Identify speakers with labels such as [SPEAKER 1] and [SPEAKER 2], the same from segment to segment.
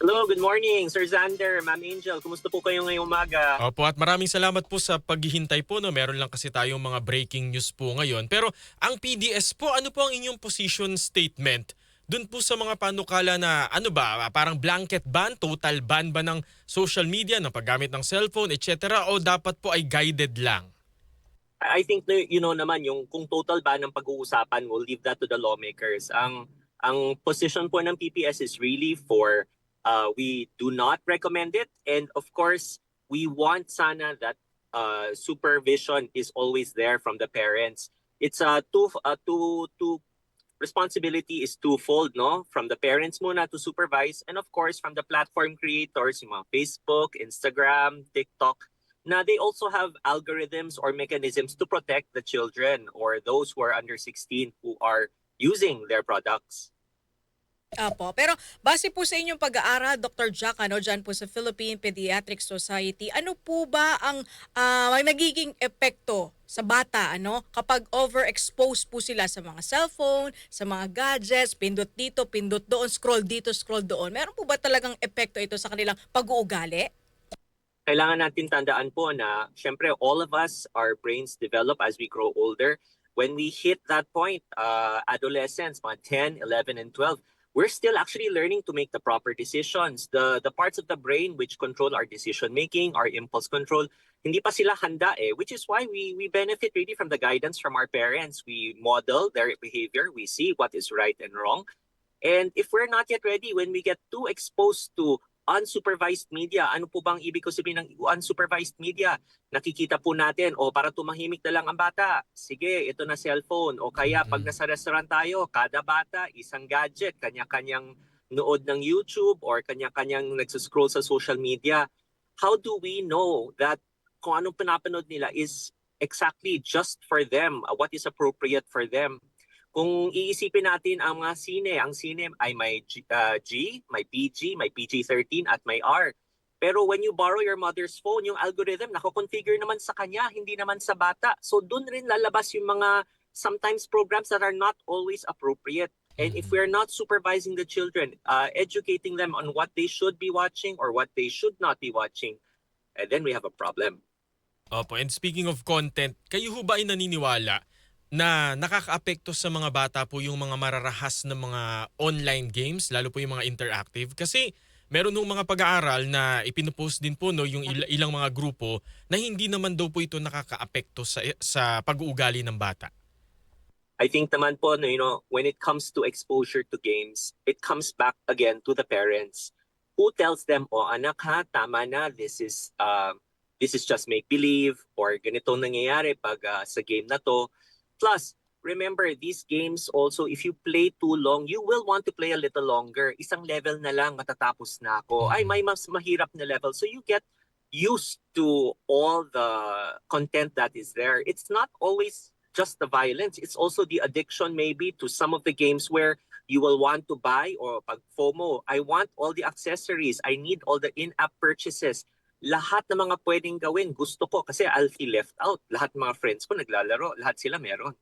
[SPEAKER 1] Hello, good morning, Sir Xander, Ma'am Angel. Kumusta po kayo ngayong umaga?
[SPEAKER 2] Opo, at maraming salamat po sa paghihintay po. No? Meron lang kasi tayong mga breaking news po ngayon. Pero ang PDS po, ano po ang inyong position statement dun po sa mga panukala na ano ba, parang blanket ban, total ban ba ng social media, ng paggamit ng cellphone, etc. O dapat po ay guided lang?
[SPEAKER 1] I think naman yung kung total ban ng pag-uusapan, we'll leave that to the lawmakers. Ang position po ng PPS is really for we do not recommend it, and of course we want sana that supervision is always there from the parents. It's two responsibility is twofold, no? From the parents muna to supervise, and of course from the platform creators, yung mga Facebook, Instagram, TikTok, na they also have algorithms or mechanisms to protect the children or those who are under 16 who are using their products.
[SPEAKER 3] Opo. Pero base po sa inyong pag-aaral, Dr. Jack, dyan po sa Philippine Pediatric Society, ano po ba ang nagiging epekto sa bata kapag overexposed po sila sa mga cellphone, sa mga gadgets, pindot dito, pindot doon, scroll dito, scroll doon? Meron po ba talagang epekto ito sa kanilang pag-uugali?
[SPEAKER 1] Kailangan natin tandaan po na syempre all of us, our brains develop as we grow older. When we hit that point, adolescence, mga 10, 11, and 12, we're still actually learning to make the proper decisions. The parts of the brain which control our decision making, our impulse control, hindi pa sila handa which is why we benefit really from the guidance from our parents. We model their behavior, we see what is right and wrong. And if we're not yet ready, when we get too exposed to unsupervised media, ano po bang ibig ko sabihin ng unsupervised media? Nakikita po natin, para tumahimik na lang ang bata, sige, ito na cellphone. O kaya pag nasa restaurant tayo, kada bata, isang gadget, kanya-kanyang nood ng YouTube or kanya-kanyang nagsascroll sa social media. How do we know that kung anong pinapanood nila is exactly just for them, what is appropriate for them? Kung iisipin natin ang mga ang sine ay may may PG, may PG-13 at may R. Pero when you borrow your mother's phone, yung algorithm nako-configure naman sa kanya, hindi naman sa bata. So doon rin lalabas yung mga sometimes programs that are not always appropriate. And if we're not supervising the children, educating them on what they should be watching or what they should not be watching, then we have a problem.
[SPEAKER 2] Opo, and speaking of content, kayo ho ba ay naniniwala na nakakaapekto sa mga bata po yung mga mararahas na mga online games, lalo po yung mga interactive? Kasi meron nung mga pag-aaral na ipinupost din po yung ilang mga grupo na hindi naman daw po ito nakakaapekto sa pag-uugali ng bata.
[SPEAKER 1] I think naman po, when it comes to exposure to games, it comes back again to the parents. Who tells them, anak ha, tama na, this is just make-believe or ganito nangyayari pag sa game na to. Plus, remember, these games also, if you play too long, you will want to play a little longer. Isang level na lang, matatapos na ako. Ay, may mas mahirap na level. So you get used to all the content that is there. It's not always just the violence. It's also the addiction maybe to some of the games where you will want to buy or pag FOMO, I want all the accessories. I need all the in-app purchases. Lahat ng mga pwedeng gawin, gusto ko kasi I'll feel left out. Lahat ng mga friends ko naglalaro, lahat sila meron.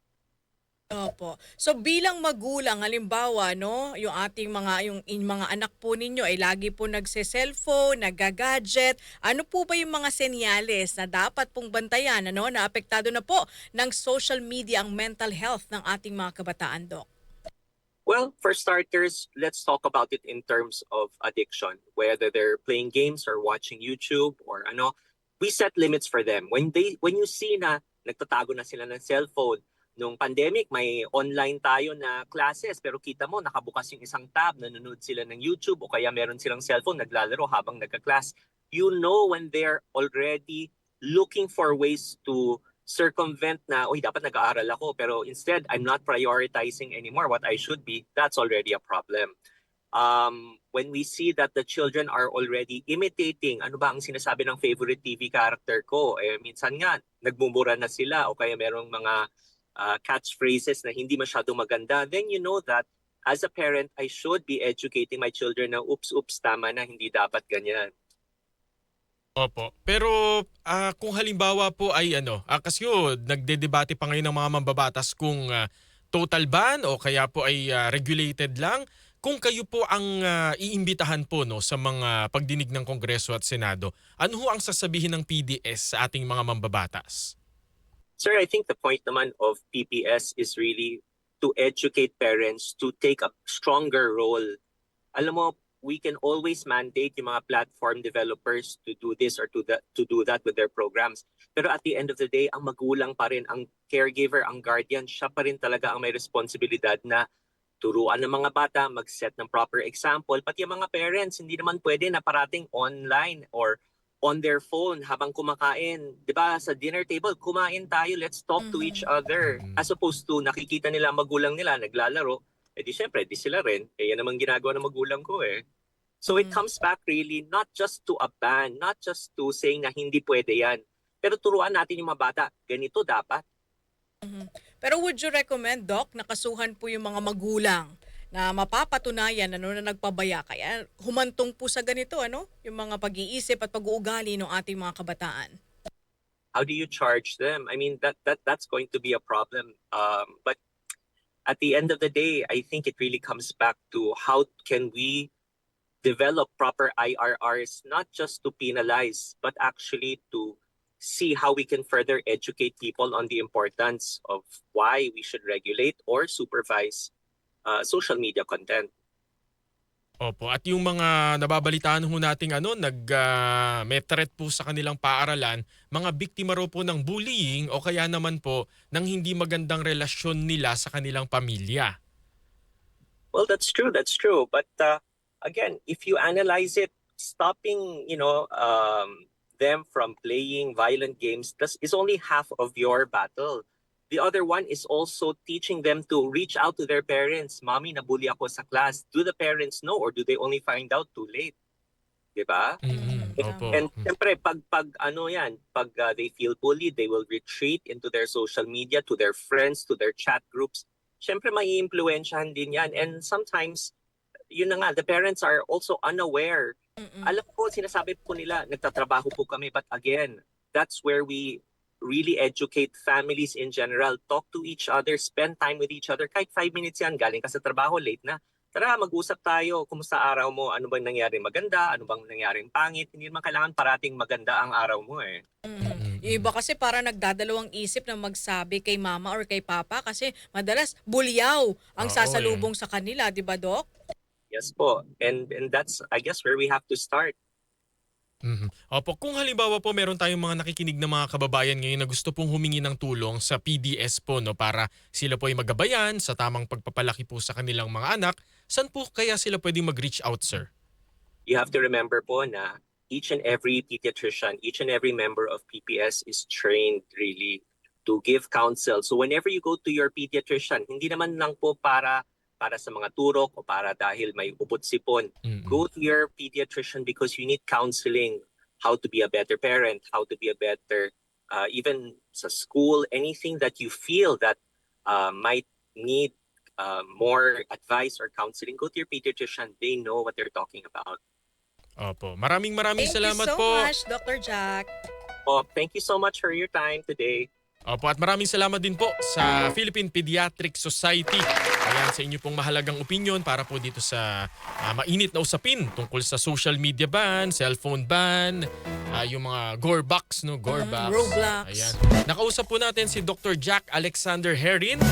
[SPEAKER 3] Opo. So bilang magulang, halimbawa, yung ating mga anak po ninyo ay lagi po nagse-cellphone, nagagadget. Ano po ba yung mga senyales na dapat pong bantayan, na apektado na po ng social media ang mental health ng ating mga kabataan, Doc?
[SPEAKER 1] Well, for starters, let's talk about it in terms of addiction. Whether they're playing games or watching YouTube or we set limits for them. When you see na nagtatago na sila ng cellphone, nung pandemic may online tayo na classes pero kita mo nakabukas yung isang tab, nanonood sila ng YouTube o kaya meron silang cellphone naglalaro habang nagka-class. You know when they're already looking for ways to circumvent na, dapat nag-aaral ako, pero instead, I'm not prioritizing anymore what I should be, that's already a problem. When we see that the children are already imitating, ano ba ang sinasabi ng favorite TV character ko, minsan nga, nagmumura na sila o kaya merong mga catchphrases na hindi masyado maganda, then you know that as a parent, I should be educating my children na oops, tama na, hindi dapat ganyan.
[SPEAKER 2] Opo. Pero kung halimbawa po ay kasi nagdedebate pa ngayon ng mga mambabatas kung total ban o kaya po ay regulated lang. kung kayo po ang iimbitahan po no sa mga pagdinig ng Kongreso at Senado, ano ho ang sasabihin ng PDS sa ating mga mambabatas?
[SPEAKER 1] Sir, I think the point naman of PPS is really to educate parents to take a stronger role. Alam mo, we can always mandate yung mga platform developers to do this or to do that with their programs. Pero at the end of the day, ang magulang pa rin, ang caregiver, ang guardian, siya pa rin talaga ang may responsibilidad na turuan ng mga bata, mag-set ng proper example. Pati yung mga parents, hindi naman pwede na parating online or on their phone habang kumakain. 'Di ba sa dinner table, kumain tayo, let's talk to each other. As opposed to nakikita nila ang magulang nila naglalaro, di syempre, di sila rin. Yan naman ginagawa ng magulang ko eh. So it comes back really not just to a ban, not just to saying na hindi pwede yan. Pero turuan natin yung mga bata, ganito dapat.
[SPEAKER 3] Pero would you recommend, Doc, nakasuhan po yung mga magulang na mapapatunayan na nagpabaya kaya humantong po sa ganito, yung mga pag-iisip at pag-uugali ng ating mga kabataan?
[SPEAKER 1] How do you charge them? I mean, that's going to be a problem. But at the end of the day, I think it really comes back to how can we develop proper IRRs, not just to penalize, but actually to see how we can further educate people on the importance of why we should regulate or supervise social media content.
[SPEAKER 2] Opo, at yung mga nababalitaan ho nating may threat po sa kanilang paaralan, mga biktima raw po ng bullying o kaya naman po ng hindi magandang relasyon nila sa kanilang pamilya.
[SPEAKER 1] Well, that's true. But again, if you analyze it, stopping, them from playing violent games is only half of your battle. The other one is also teaching them to reach out to their parents. Mommy, nabully ako sa class. Do the parents know or do they only find out too late? Diba?
[SPEAKER 2] Opo.
[SPEAKER 1] And siyempre, pag they feel bullied, they will retreat into their social media, to their friends, to their chat groups. Siyempre, maiimpluwensyahan din yan. And sometimes, yun na nga, the parents are also unaware. Alam ko, sinasabi po nila, nagtatrabaho po kami. But again, that's where we really educate families in general. Talk to each other, spend time with each other. Kahit 5 minutes yan, galing ka sa trabaho, late na. Tara, mag-usap tayo. Kumusta araw mo? Ano bang nangyari maganda? Ano bang nangyaring pangit? Hindi naman kailangan parating maganda ang araw mo eh.
[SPEAKER 3] Yung iba kasi para nagdadalawang isip na magsabi kay mama or kay papa kasi madalas bulyaw ang sasalubong sa kanila, di ba, Doc?
[SPEAKER 1] Yes po. And that's, I guess, where we have to start.
[SPEAKER 2] Opo, kung halimbawa po meron tayong mga nakikinig na mga kababayan ngayon na gusto pong humingi ng tulong sa PDS po para sila po ay magabayan sa tamang pagpapalaki po sa kanilang mga anak, saan po kaya sila pwedeng mag-reach out, sir?
[SPEAKER 1] You have to remember po na each and every pediatrician, each and every member of PPS is trained really to give counsel. So whenever you go to your pediatrician, hindi naman lang po para sa mga turok o para dahil may upot-sipon. Go to your pediatrician because you need counseling, how to be a better parent, how to be a better, even sa school, anything that you feel that might need more advice or counseling, go to your pediatrician. They know what they're talking about.
[SPEAKER 2] Opo, maraming salamat
[SPEAKER 3] Thank you so
[SPEAKER 2] po.
[SPEAKER 3] much, Dr. Jack.
[SPEAKER 1] Thank you so much for your time today.
[SPEAKER 2] Opo, at maraming salamat din po sa Philippine Pediatric Society. Ayan, sa inyo pong mahalagang opinion para po dito sa mainit na usapin tungkol sa social media ban, cellphone ban, yung mga gore box, Roblox.
[SPEAKER 3] Roblox.
[SPEAKER 2] Ayan. Nakausap po natin si Dr. Jack Alexander Herin.